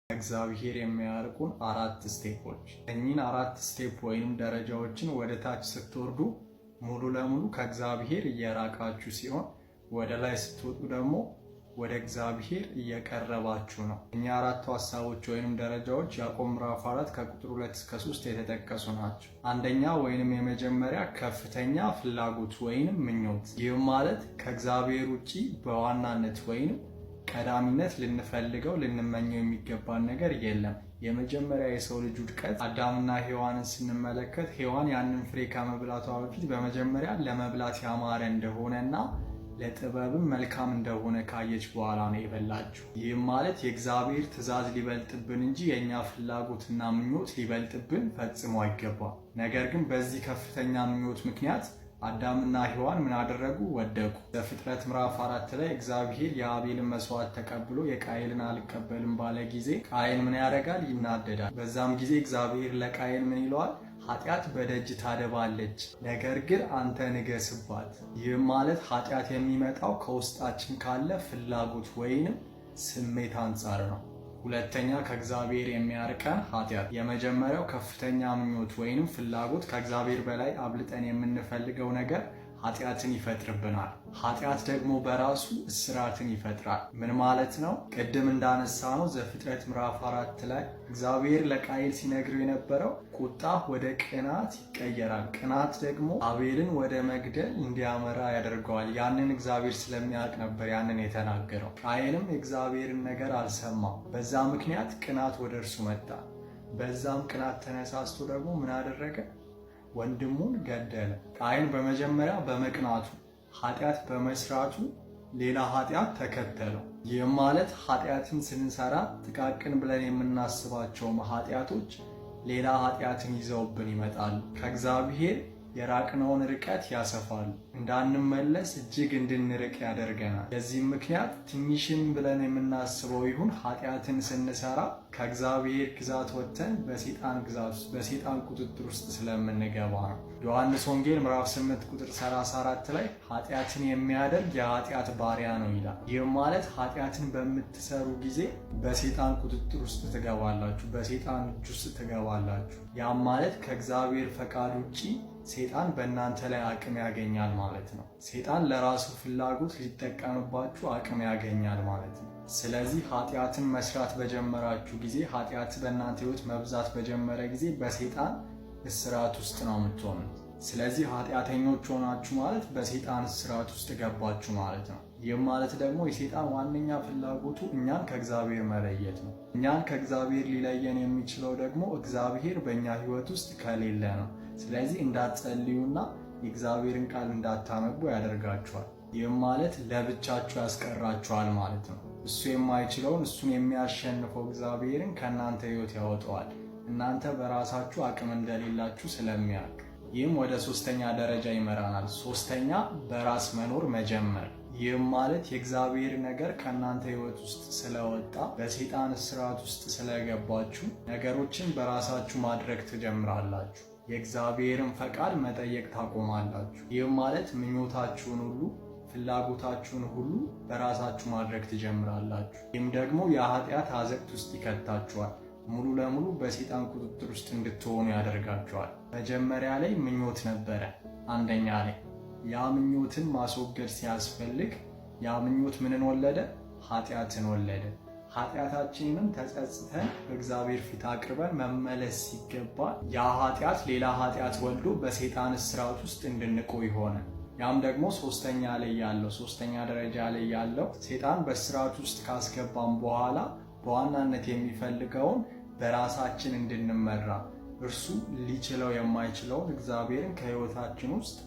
እግዚአብሔር የሚያርቁን 4 ስቴፖች። እኚህን 4 ስቴፕ ወይንም ደረጃዎችን ወደ ታች ስትወርዱ ሙሉ ለሙሉ ከእግዚአብሔር እየራቃችሁ ሲሆን ወደ ላይ ስትወጡ ደግሞ ወደ እግዚአብሔር እየቀረባችሁ ነው። እኛ 4 ሐሳቦች ወይንም ደረጃዎች ያዕቆብ ምዕራፍ 4 ከቁጥር 2 እስከ 3 የተጠቀሱ ናቸው። አንደኛ ወይንም የመጀመሪያ ከፍተኛ ፍላጎት ወይንም ምኞት። ይህም ማለት ከእግዚአብሔር ውጪ በዋናነት ወይንም ቀዳሚነት ልንፈልገው ልንመኘው የሚገባን ነገር የለም። የመጀመሪያ የሰው ልጅ ውድቀት አዳምና ሔዋንን ስንመለከት ሔዋን ያንን ፍሬ ከመብላቷ በፊት በመጀመሪያ ለመብላት ያማረ እንደሆነና ለጥበብም መልካም እንደሆነ ካየች በኋላ ነው የበላችው። ይህም ማለት የእግዚአብሔር ትእዛዝ ሊበልጥብን እንጂ የእኛ ፍላጎትና ምኞት ሊበልጥብን ፈጽሞ አይገባም። ነገር ግን በዚህ ከፍተኛ ምኞት ምክንያት አዳምና ሔዋን ምን አደረጉ? ወደቁ። በፍጥረት ምዕራፍ 4 ላይ እግዚአብሔር የአቤልን መስዋዕት ተቀብሎ የቃየልን አልቀበልም ባለ ጊዜ ቃየል ምን ያደርጋል? ይናደዳል። በዛም ጊዜ እግዚአብሔር ለቃየል ምን ይለዋል? ኃጢአት በደጅ ታደባለች፣ ነገር ግን አንተ ንገስባት። ይህም ማለት ኃጢአት የሚመጣው ከውስጣችን ካለ ፍላጎት ወይንም ስሜት አንጻር ነው። ሁለተኛ ከእግዚአብሔር የሚያርቀን ኃጢአት። የመጀመሪያው ከፍተኛ ምኞት ወይንም ፍላጎት፣ ከእግዚአብሔር በላይ አብልጠን የምንፈልገው ነገር ኃጢአትን ይፈጥርብናል። ኃጢአት ደግሞ በራሱ እስራትን ይፈጥራል። ምን ማለት ነው? ቅድም እንዳነሳ ነው ዘፍጥረት ምዕራፍ 4 ላይ እግዚአብሔር ለቃየል ሲነግረው የነበረው ቁጣ ወደ ቅናት ይቀየራል። ቅናት ደግሞ አቤልን ወደ መግደል እንዲያመራ ያደርገዋል። ያንን እግዚአብሔር ስለሚያውቅ ነበር ያንን የተናገረው። ቃየልም የእግዚአብሔርን ነገር አልሰማም። በዛ ምክንያት ቅናት ወደ እርሱ መጣ። በዛም ቅናት ተነሳስቶ ደግሞ ምን አደረገ? ወንድሙን ገደለ። ቃየን በመጀመሪያ በመቅናቱ ኃጢአት በመስራቱ ሌላ ኃጢአት ተከተለው። ይህም ማለት ኃጢአትን ስንሰራ ጥቃቅን ብለን የምናስባቸው ኃጢአቶች ሌላ ኃጢአትን ይዘውብን ይመጣሉ። ከእግዚአብሔር የራቅነውን ርቀት ያሰፋሉ። እንዳንመለስ እጅግ እንድንርቅ ያደርገናል። የዚህም ምክንያት ትንሽም ብለን የምናስበው ይሁን ኃጢአትን ስንሰራ ከእግዚአብሔር ግዛት ወጥተን በሰይጣን ግዛት ውስጥ በሰይጣን ቁጥጥር ውስጥ ስለምንገባ ነው። ዮሐንስ ወንጌል ምዕራፍ 8 ቁጥር 34 ላይ ኃጢአትን የሚያደርግ የኃጢአት ባሪያ ነው ይላል። ይህም ማለት ኃጢአትን በምትሰሩ ጊዜ በሰይጣን ቁጥጥር ውስጥ ትገባላችሁ፣ በሰይጣን እጅ ውስጥ ትገባላችሁ። ያም ማለት ከእግዚአብሔር ፈቃድ ውጪ ሰይጣን በእናንተ ላይ አቅም ያገኛል ማለት ነው። ሰይጣን ለራሱ ፍላጎት ሊጠቀምባችሁ አቅም ያገኛል ማለት ነው። ስለዚህ ኃጢአትን መስራት በጀመራችሁ ጊዜ፣ ኃጢአት በእናንተ ሕይወት መብዛት በጀመረ ጊዜ በሰይጣን እስራት ውስጥ ነው የምትሆኑት። ስለዚህ ኃጢአተኞች ሆናችሁ ማለት በሰይጣን እስራት ውስጥ ገባችሁ ማለት ነው። ይህም ማለት ደግሞ የሰይጣን ዋነኛ ፍላጎቱ እኛን ከእግዚአብሔር መለየት ነው። እኛን ከእግዚአብሔር ሊለየን የሚችለው ደግሞ እግዚአብሔር በእኛ ሕይወት ውስጥ ከሌለ ነው። ስለዚህ እንዳትጸልዩና የእግዚአብሔርን ቃል እንዳታነቡ ያደርጋችኋል። ይህም ማለት ለብቻችሁ ያስቀራችኋል ማለት ነው። እሱ የማይችለውን እሱን የሚያሸንፈው እግዚአብሔርን ከእናንተ ሕይወት ያወጣዋል። እናንተ በራሳችሁ አቅም እንደሌላችሁ ስለሚያውቅ። ይህም ወደ 3ኛ ደረጃ ይመራናል። 3ኛ በራስ መኖር መጀመር። ይህም ማለት የእግዚአብሔር ነገር ከእናንተ ሕይወት ውስጥ ስለወጣ በሰይጣን እስራት ውስጥ ስለገባችሁ ነገሮችን በራሳችሁ ማድረግ ትጀምራላችሁ። የእግዚአብሔርን ፈቃድ መጠየቅ ታቆማላችሁ። ይህም ማለት ምኞታችሁን ሁሉ ፍላጎታችሁን ሁሉ በራሳችሁ ማድረግ ትጀምራላችሁ። ይህም ደግሞ የኃጢአት አዘቅት ውስጥ ይከታችኋል። ሙሉ ለሙሉ በሰይጣን ቁጥጥር ውስጥ እንድትሆኑ ያደርጋችኋል። መጀመሪያ ላይ ምኞት ነበረ። አንደኛ ላይ ያ ምኞትን ማስወገድ ሲያስፈልግ ያ ምኞት ምንን ወለደ? ኃጢአትን ወለደ። ኃጢአታችንንም ተጸጽተን በእግዚአብሔር ፊት አቅርበን መመለስ ሲገባ ያ ኃጢአት ሌላ ኃጢአት ወልዶ በሰይጣን እስራት ውስጥ እንድንቆይ ሆነ። ያም ደግሞ 3ኛ ደረጃ ላይ ያለው ሰይጣን በእስራት ውስጥ ካስገባን በኋላ በዋናነት የሚፈልገውን በራሳችን እንድንመራ እርሱ ሊችለው የማይችለውን እግዚአብሔርን ከሕይወታችን ውስጥ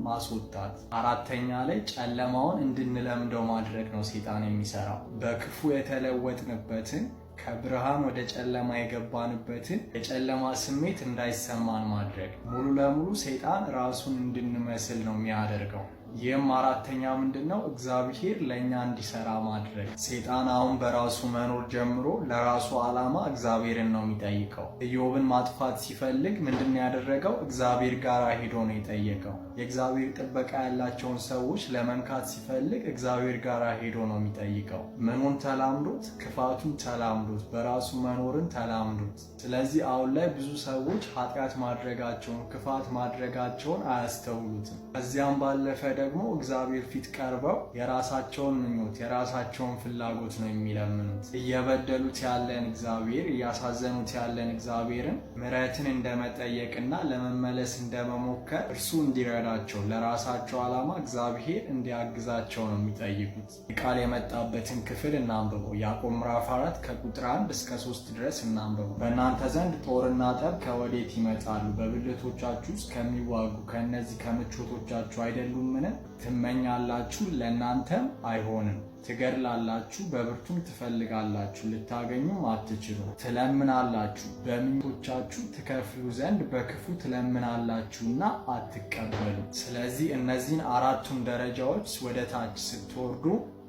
ማስወጣት። 4ኛ ላይ ጨለማውን እንድንለምደው ማድረግ ነው ሰይጣን የሚሰራው። በክፉ የተለወጥንበትን ከብርሃን ወደ ጨለማ የገባንበትን የጨለማ ስሜት እንዳይሰማን ማድረግ። ሙሉ ለሙሉ ሰይጣን ራሱን እንድንመስል ነው የሚያደርገው። ይህም አራተኛ ምንድነው? እግዚአብሔር ለእኛ እንዲሰራ ማድረግ። ሴጣን አሁን በራሱ መኖር ጀምሮ ለራሱ ዓላማ እግዚአብሔርን ነው የሚጠይቀው። ኢዮብን ማጥፋት ሲፈልግ ምንድነው ያደረገው? እግዚአብሔር ጋር ሄዶ ነው የጠየቀው። የእግዚአብሔር ጥበቃ ያላቸውን ሰዎች ለመንካት ሲፈልግ እግዚአብሔር ጋር ሄዶ ነው የሚጠይቀው። ምኑን ተላምዶት? ክፋቱን ተላምዶት፣ በራሱ መኖርን ተላምዶት። ስለዚህ አሁን ላይ ብዙ ሰዎች ኃጢአት ማድረጋቸውን፣ ክፋት ማድረጋቸውን አያስተውሉትም። ከዚያም ባለፈ ደግሞ እግዚአብሔር ፊት ቀርበው የራሳቸውን ምኞት የራሳቸውን ፍላጎት ነው የሚለምኑት። እየበደሉት ያለን እግዚአብሔር፣ እያሳዘኑት ያለን እግዚአብሔርን ምሕረትን እንደመጠየቅና ለመመለስ እንደመሞከር እርሱ እንዲረዳቸው ለራሳቸው ዓላማ እግዚአብሔር እንዲያግዛቸው ነው የሚጠይቁት። ቃል የመጣበትን ክፍል እናንብበው። ያዕቆብ ምዕራፍ 4 ከቁጥር 1 እስከ 3 ድረስ እናንብበው። በእናንተ ዘንድ ጦርና ጠብ ከወዴት ይመጣሉ? በብልቶቻችሁ ውስጥ ከሚዋጉ ከእነዚህ ከምቾቶቻችሁ አይደሉምን? ትመኛላችሁ፣ ለእናንተም አይሆንም። ትገድላላችሁ፣ በብርቱም ትፈልጋላችሁ፣ ልታገኙም አትችሉ። ትለምናላችሁ፣ በምኞቶቻችሁ ትከፍሉ ዘንድ በክፉ ትለምናላችሁና አትቀበሉ። ስለዚህ እነዚህን አራቱን ደረጃዎች ወደ ታች ስትወርዱ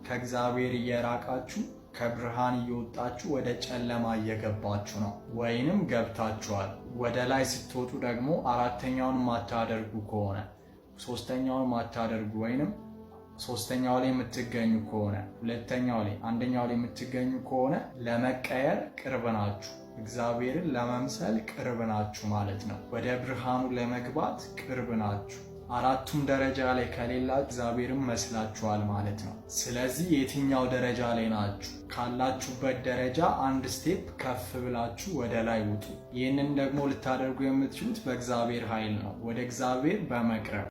ከእግዚአብሔር እየራቃችሁ ከብርሃን እየወጣችሁ ወደ ጨለማ እየገባችሁ ነው፣ ወይንም ገብታችኋል። ወደ ላይ ስትወጡ ደግሞ አራተኛውን ማታደርጉ ከሆነ ሶስተኛውን ማታደርጉ ወይንም ሶስተኛው ላይ የምትገኙ ከሆነ ሁለተኛው ላይ አንደኛው ላይ የምትገኙ ከሆነ ለመቀየር ቅርብ ናችሁ። እግዚአብሔርን ለመምሰል ቅርብ ናችሁ ማለት ነው። ወደ ብርሃኑ ለመግባት ቅርብ ናችሁ። አራቱም ደረጃ ላይ ከሌላችሁ እግዚአብሔርን መስላችኋል ማለት ነው። ስለዚህ የትኛው ደረጃ ላይ ናችሁ? ካላችሁበት ደረጃ አንድ ስቴፕ ከፍ ብላችሁ ወደ ላይ ውጡ። ይህንን ደግሞ ልታደርጉ የምትችሉት በእግዚአብሔር ኃይል ነው፣ ወደ እግዚአብሔር በመቅረብ